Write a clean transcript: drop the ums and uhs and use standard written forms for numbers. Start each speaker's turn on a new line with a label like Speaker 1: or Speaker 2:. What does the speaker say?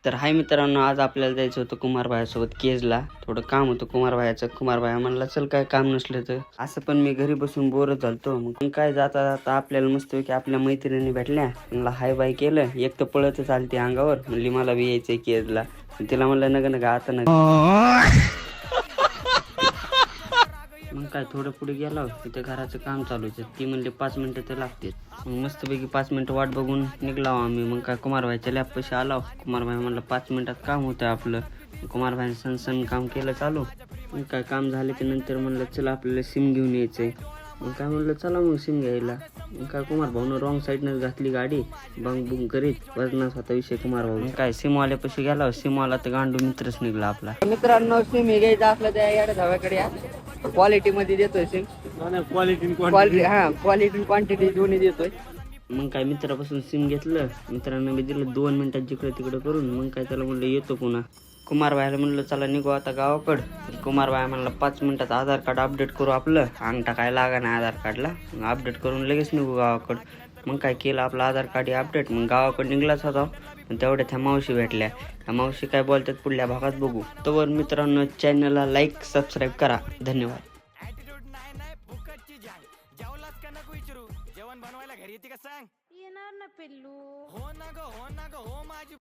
Speaker 1: तर हाय मित्रांनो, आज आपल्याला जायचं होतं कुमारभायासोबत केजला. थोडं काम होतं कुमारभायाचं. कुमारभाया म्हणला चल काय काम नसलं तर. असं पण मी घरी बसून बोरच झालतो. मग काय जाता जाता आपल्याला मस्तपैकी आपल्या मैत्रिणी भेटल्या. म्हणला हाय बाय केलं. एक तर पळत चालते अंगावर. म्हणली मला बी यायचंय केजला. तिला म्हणलं नका आता नका. मग काय थोडं पुढे गेलो, तिथे घराचं काम चालू आहे. ती म्हणली 5 मिनिटं तर लागतील. मग मस्तपैकी 5 मिनिटं वाट बघून निघलाव आम्ही. मग काय कुमारभाईच्या लॅबपाशी आलो. कुमारभाई म्हणलं 5 मिनिटात काम होतं आपलं. कुमारभाईने सण काम केलं चालू. मग काय काम झालं की नंतर म्हणलं चला आपल्याला सिम घेऊन यायचंय. मग काय म्हणलं चला मग सिम घ्यायला. मग काय कुमारभाऊनं रॉंग साईडनं घातली गाडी. बंग बुंग करीत वजनाचा होता विषय कुमारभाऊ. मग काय सिमवाल्यापाशी गेला. सिमवाला तर गांडू मित्रच निघला आपला. मित्रांनो, सिम हे घ्यायचं असलं त्या याड्या धाव्याकडे या. क्वालिटी मध्ये देतोय सिम. क्वालिटी क्वांटिटी दोन्ही देतोय. मग काय मित्रापासून सिम घेतलं. मित्रांनो मी दिलं 2 मिनिटात जिकडं तिकडं करून. मग काय त्याला म्हणलं येतो पुन्हा. कुमारभाईला म्हणलं चला निघू आता गावाकडं. कुमारभाई म्हणलं 5 मिनिटात आधार कार्ड अपडेट करू आपलं. अंगठा काय लागा नाही आधार कार्डला. मग अपडेट करून लगेच निघू गावाकडं. मग काय केलं आपलं आधार कार्ड अपडेट. मग गावाकडे निघलाच होता. पण तेवढ्या त्या मावशी भेटल्या. त्या मावशी काय बोलतात पुढल्या भागात बघू. तोवर मित्रांनो चॅनलला लाईक सबस्क्राईब करा. धन्यवाद.
Speaker 2: जेवण बनवायला घरी येते का सांग. येणार ना पिल्लू. हो ना ग हो माझी